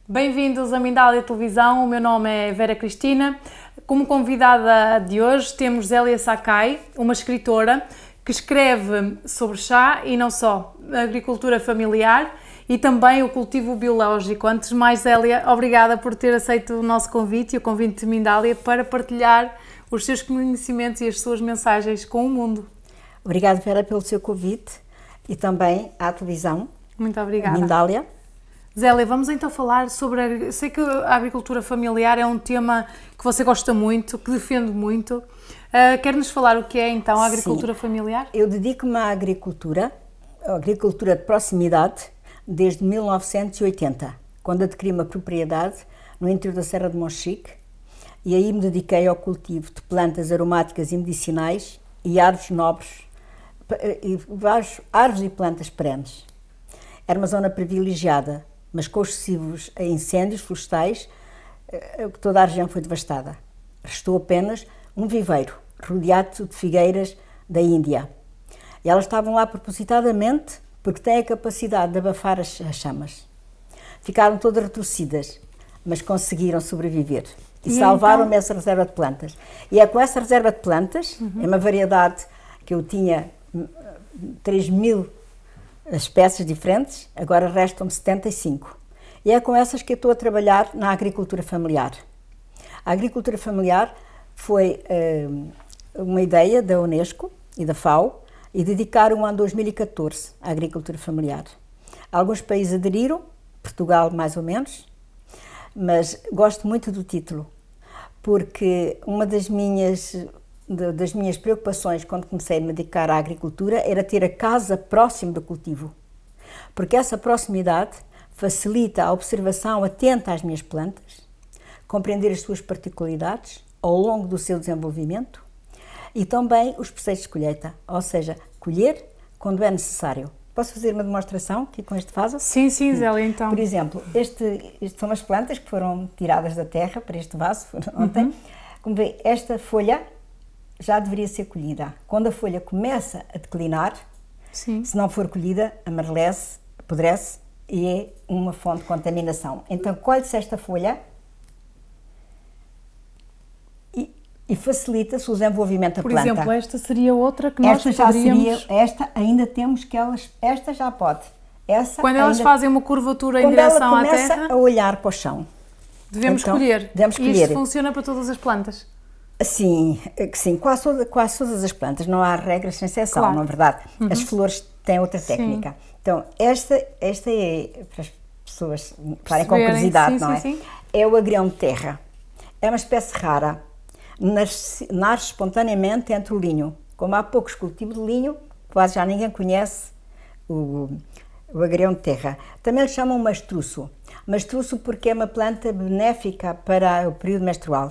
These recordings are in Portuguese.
Bem-vindos à Mindália Televisão, o meu nome é Vera Cristina. Como convidada de hoje temos Zélia Sakai, uma escritora que escreve sobre chá e não só, agricultura familiar e também o cultivo biológico. Antes de mais, Zélia, obrigada por ter aceito o nosso convite e o convite de Mindália para partilhar os seus conhecimentos e as suas mensagens com o mundo. Obrigada, Vera, pelo seu convite e também à televisão. Muito obrigada. Mindália. Zélia, vamos então falar sobre... Sei que a agricultura familiar é um tema que você gosta muito, que defende muito. Quer-nos falar o que é então a agricultura familiar? Eu dedico-me à agricultura de proximidade, desde 1980, quando adquiri uma propriedade no interior da Serra de Monchique e aí me dediquei ao cultivo de plantas aromáticas e medicinais e árvores nobres, e várias árvores e plantas perenes. Era uma zona privilegiada, mas com excessivos incêndios florestais, toda a região foi devastada. Restou apenas um viveiro, rodeado de figueiras da Índia. E elas estavam lá propositadamente porque têm a capacidade de abafar as chamas. Ficaram todas retorcidas, mas conseguiram sobreviver. E salvaram-me essa reserva de plantas. E é com essa reserva de plantas, é uma variedade que eu tinha 3.000 espécies diferentes, agora restam-me 75. E é com essas que eu estou a trabalhar na agricultura familiar. A agricultura familiar foi uma ideia da Unesco e da FAO e dedicaram o ano 2014 à agricultura familiar. Alguns países aderiram, Portugal mais ou menos, mas gosto muito do título, porque uma das minhas preocupações quando comecei a me dedicar à agricultura era ter a casa próximo do cultivo, porque essa proximidade facilita a observação atenta às minhas plantas, compreender as suas particularidades ao longo do seu desenvolvimento e também os processos de colheita, ou seja, colher quando é necessário. Posso fazer uma demonstração aqui com este vaso? Sim, Zélia, então. Por exemplo, isto são as plantas que foram tiradas da terra para este vaso ontem. Como vê, esta folha já deveria ser colhida. Quando a folha começa a declinar, se não for colhida, amarelece, apodrece e é uma fonte de contaminação. Então, colhe-se esta folha e facilita-se o desenvolvimento da planta. Por exemplo, esta seria outra que nós poderíamos... Esta ainda temos que esta já pode. Quando elas fazem uma curvatura em direção à terra... Quando ela começa a olhar para o chão. Devemos colher. E isto funciona para todas as plantas? Sim, quase todas as plantas. Não há regras sem exceção, não é verdade? As flores têm outra técnica. Então, esta é, para as pessoas falarem com curiosidade, não é? É o agrião de terra. É uma espécie rara. Nasce espontaneamente entre o linho. Como há poucos cultivos de linho, quase já ninguém conhece o agrião de terra. Também lhe chamam mastruço. Mastruço porque é uma planta benéfica para o período menstrual.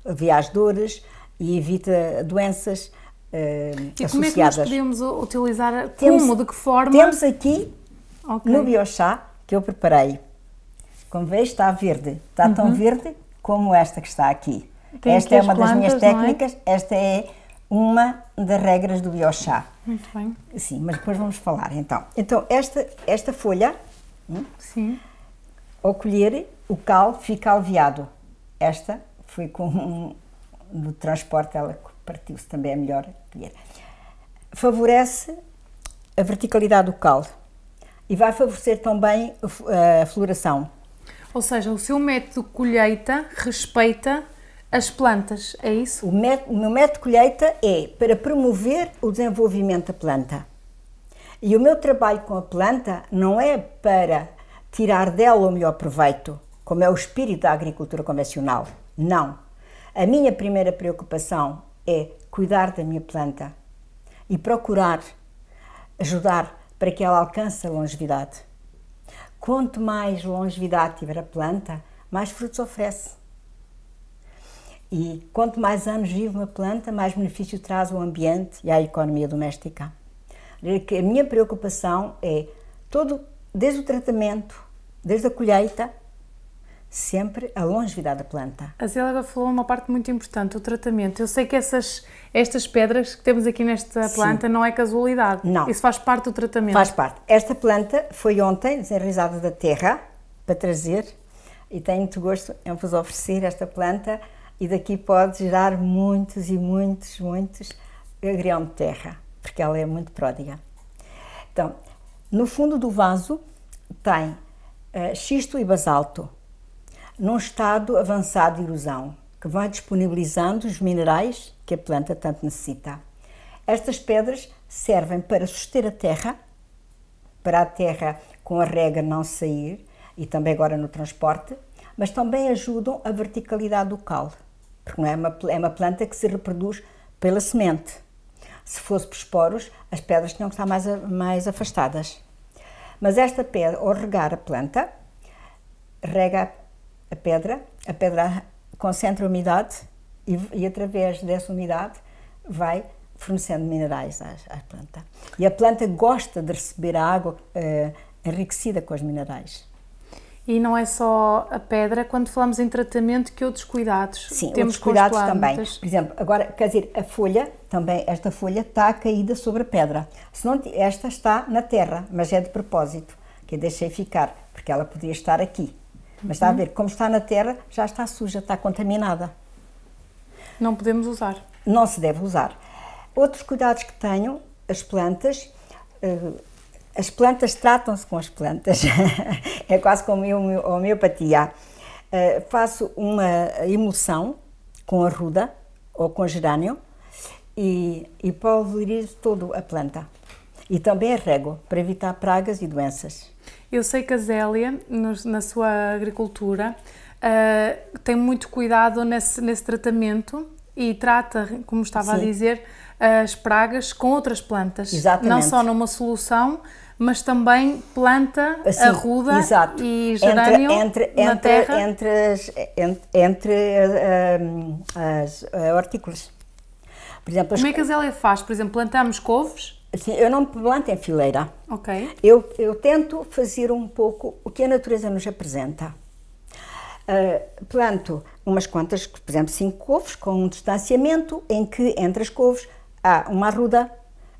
Alivia as dores e evita doenças associadas. E como é que nós podemos utilizar? De que forma? Temos aqui no biochá que eu preparei. Como vês, está verde. Está tão verde como esta que está aqui. Esta é uma das minhas técnicas, esta é uma das regras do biochá. Muito bem. Sim, mas depois vamos falar então. Então, esta folha, ao colher, o cal fica aliviado. Esta foi no transporte, ela partiu-se, também é melhor colher. Favorece a verticalidade do cal e vai favorecer também a floração. Ou seja, o seu método de colheita respeita as plantas, é isso? O meu método de colheita é para promover o desenvolvimento da planta. E o meu trabalho com a planta não é para tirar dela o melhor proveito, como é o espírito da agricultura convencional. Não. A minha primeira preocupação é cuidar da minha planta e procurar ajudar para que ela alcance a longevidade. Quanto mais longevidade tiver a planta, mais frutos oferece. E quanto mais anos vive uma planta, mais benefício traz ao ambiente e à economia doméstica. A minha preocupação é desde o tratamento, desde a colheita, sempre a longevidade da planta. A Zélia falou uma parte muito importante, o tratamento. Eu sei que estas pedras que temos aqui nesta planta não é casualidade. Não. Isso faz parte do tratamento. Faz parte. Esta planta foi ontem desenraizada da terra para trazer e tenho muito gosto em vos oferecer esta planta e daqui pode gerar muitos e muitos agrião de terra, porque ela é muito pródiga. Então, no fundo do vaso tem xisto e basalto, num estado avançado de erosão, que vai disponibilizando os minerais que a planta tanto necessita. Estas pedras servem para suster a terra, para a terra com a rega não sair, e também agora no transporte, mas também ajudam a verticalidade do caule, porque não é uma planta que se reproduz pela semente. Se fosse por esporos, as pedras tinham que estar mais afastadas. Mas esta pedra, ao regar a planta, rega a pedra concentra a umidade e através dessa umidade vai fornecendo minerais à planta. E a planta gosta de receber a água enriquecida com os minerais. E não é só a pedra, quando falamos em tratamento, que outros cuidados Sim, temos outros cuidados com as também. plantas? Por exemplo, agora, quer dizer, a folha, também, esta folha está caída sobre a pedra. Se não, esta está na terra, mas é de propósito, que eu deixei ficar, porque ela podia estar aqui. Mas está a ver, como está na terra, já está suja, está contaminada. Não podemos usar. Não se deve usar. Outros cuidados que tenho, as plantas tratam-se com as plantas, é quase como a homeopatia. Faço uma emulsão com arruda ou com gerânio e pulverizo toda a planta. E também a rego, para evitar pragas e doenças. Eu sei que a Zélia, na sua agricultura, tem muito cuidado nesse tratamento e trata, como estava a dizer, as pragas com outras plantas. Exatamente. Não só numa solução, mas também planta, arruda e gerânio na terra. Entre as hortícolas. Por exemplo, como é que a Zélia faz? Por exemplo, plantamos couves? Sim, eu não planto em fileira. Ok. Eu tento fazer um pouco o que a natureza nos apresenta. Planto umas quantas, por exemplo, 5 couves, com um distanciamento em que entre as couves há uma arruda,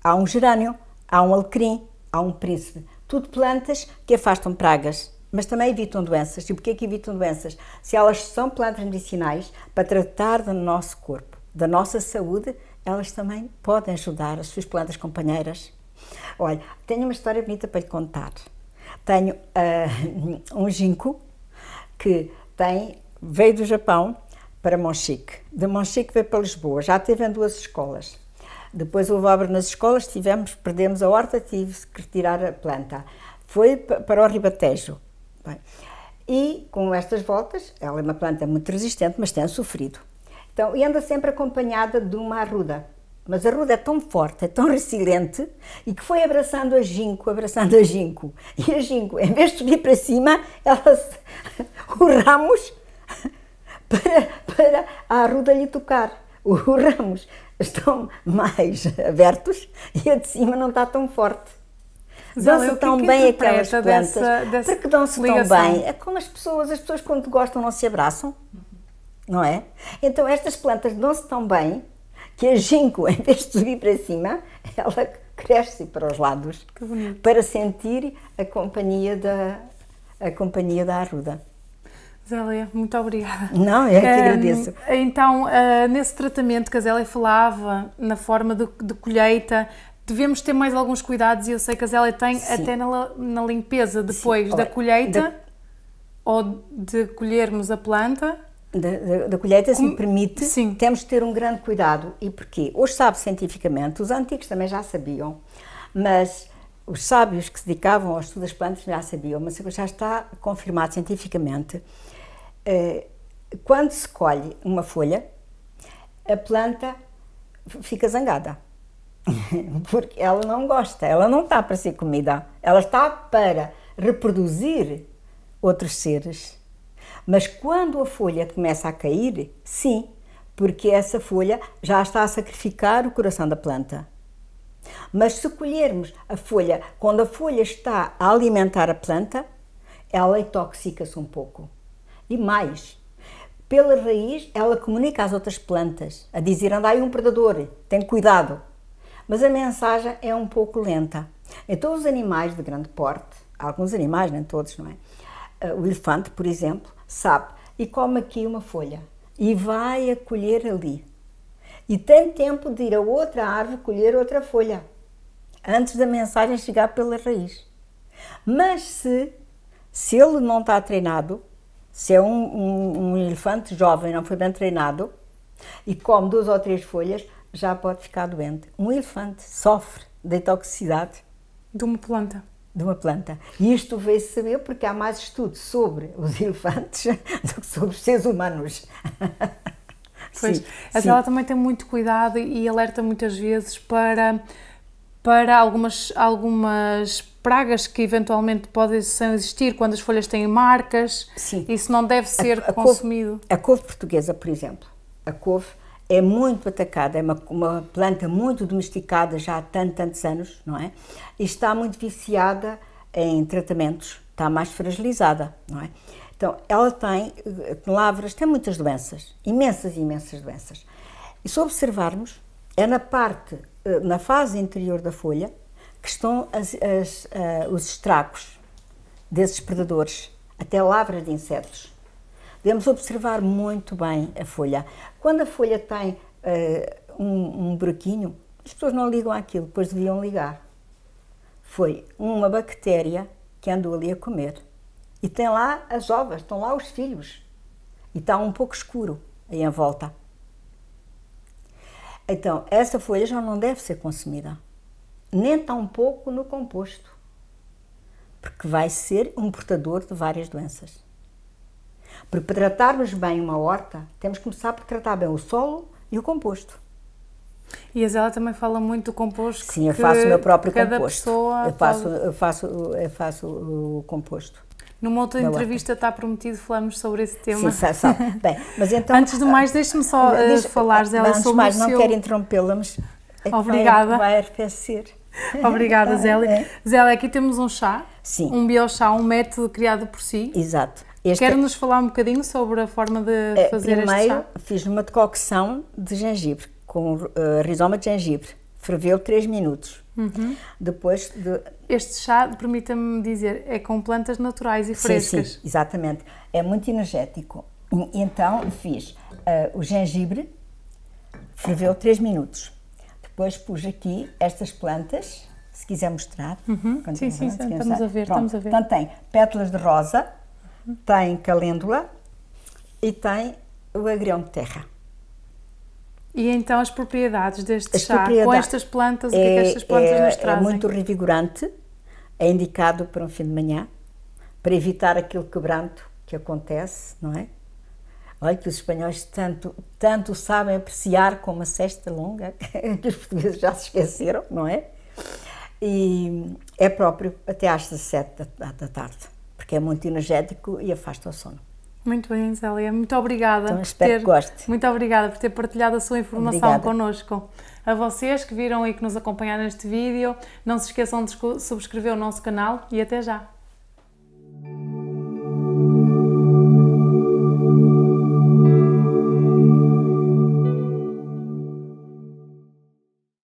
há um gerânio, há um alecrim, há um príncipe. Tudo plantas que afastam pragas, mas também evitam doenças. E porquê que evitam doenças? Se elas são plantas medicinais para tratar do nosso corpo, da nossa saúde, elas também podem ajudar as suas plantas companheiras. Olha, tenho uma história bonita para lhe contar. Tenho um ginkgo que veio do Japão para Monchique. De Monchique veio para Lisboa. Já teve em 2 escolas. Depois houve obra nas escolas, perdemos a horta, tive que retirar a planta. Foi para o Ribatejo. Bem, e com estas voltas, ela é uma planta muito resistente, mas tem sofrido. Então, e anda sempre acompanhada de uma arruda. Mas a arruda é tão forte, é tão resiliente, e que foi abraçando a ginkgo. E a ginkgo, em vez de subir para cima, os ramos, para a arruda lhe tocar. Os ramos estão mais abertos e a de cima não está tão forte. Dão-se tão bem aquelas plantas, porque dão-se tão bem. É como as pessoas quando gostam não se abraçam, não é? Então estas plantas dão-se tão bem que a ginkgo, em vez de subir para cima, ela cresce para os lados, para sentir a companhia da arruda. Zélia, muito obrigada. Não, eu que agradeço. Então, nesse tratamento que a Zélia falava, na forma de colheita, devemos ter mais alguns cuidados, e eu sei que a Zélia tem. Sim. Até na limpeza depois da colheita, ou de colhermos a planta. Da colheita, se me permite, sim, temos de ter um grande cuidado. E porquê? Hoje sabe cientificamente, os antigos também já sabiam, mas os sábios que se dedicavam ao estudo das plantas já sabiam, mas já está confirmado cientificamente. Quando se colhe uma folha, a planta fica zangada, porque ela não gosta, ela não está para ser comida, ela está para reproduzir outros seres. Mas quando a folha começa a cair, sim, porque essa folha já está a sacrificar o coração da planta. Mas se colhermos a folha, quando a folha está a alimentar a planta, ela intoxica-se um pouco. E mais, pela raiz, ela comunica às outras plantas, a dizer, anda aí um predador, tem cuidado. Mas a mensagem é um pouco lenta. Então os animais de grande porte, alguns animais, nem todos, não é? O elefante, por exemplo, sabe, e come aqui uma folha, e vai a colher ali. E tem tempo de ir a outra árvore colher outra folha, antes da mensagem chegar pela raiz. Mas se ele não está treinado, se é um elefante jovem, não foi bem treinado, e come 2 ou 3 folhas, já pode ficar doente. Um elefante sofre de toxicidade De uma planta. de uma planta. E isto veio-se saber porque há mais estudos sobre os elefantes do que sobre os seres humanos. Pois, Sim, ela também tem muito cuidado e alerta muitas vezes para algumas pragas que eventualmente podem existir quando as folhas têm marcas. Sim. Isso não deve ser consumido. A couve portuguesa, por exemplo, a couve é muito atacada, é uma planta muito domesticada já há tantos anos, não é? E está muito viciada em tratamentos, está mais fragilizada, não é? Então, ela tem lavras, tem muitas doenças, imensas doenças. E se observarmos, é na fase interior da folha, que estão os estragos desses predadores, até lavras de insetos. Devemos observar muito bem a folha. Quando a folha tem um buraquinho, as pessoas não ligam àquilo, depois deviam ligar. Foi uma bactéria que andou ali a comer. E tem lá as ovas, estão lá os filhos. E está um pouco escuro aí em volta. Então, essa folha já não deve ser consumida. Nem tão pouco no composto. Porque vai ser um portador de várias doenças. Porque para tratarmos bem uma horta, temos que começar por tratar bem o solo e o composto. E a Zélia também fala muito do composto. Sim, eu faço o meu próprio cada composto. Pessoa Eu faço o composto. Numa outra entrevista está prometido falarmos sobre esse tema. Sim, sabe. Bem, mas então, antes de mais, deixe-me só falar, Zélia, sobre mais, o não seu... quero interrompê-la, mas Obrigada. vai arrefecer. Obrigada, Zélia. Zélia, aqui temos um chá, Sim. Um biochá, um método criado por si. Exato. Quer-nos falar um bocadinho sobre a forma de fazer este chá? Primeiro, fiz uma decocção de gengibre, com rizoma de gengibre. Ferveu 3 minutos. Depois de... Este chá, permita-me dizer, é com plantas naturais e frescas. Sim, exatamente. É muito energético. Então, fiz o gengibre, ferveu 3 minutos. Depois pus aqui estas plantas, se quiser mostrar. Sim, estamos a ver. Então tem pétalas de rosa, tem calêndula e tem o agrião de terra. E então as propriedades deste chá, com estas plantas, o que é que estas plantas nos trazem? É muito revigorante, é indicado para um fim de manhã, para evitar aquele quebranto que acontece, não é? Olha que os espanhóis tanto sabem apreciar como a cesta longa, que os portugueses já se esqueceram, não é? E é próprio até às 17 da tarde, porque é muito energético e afasta o sono. Muito bem, Zélia. Muito obrigada. Então, espero que goste. Muito obrigada por ter partilhado a sua informação Obrigada. Connosco. A vocês que viram e que nos acompanharam neste vídeo, não se esqueçam de subscrever o nosso canal e até já.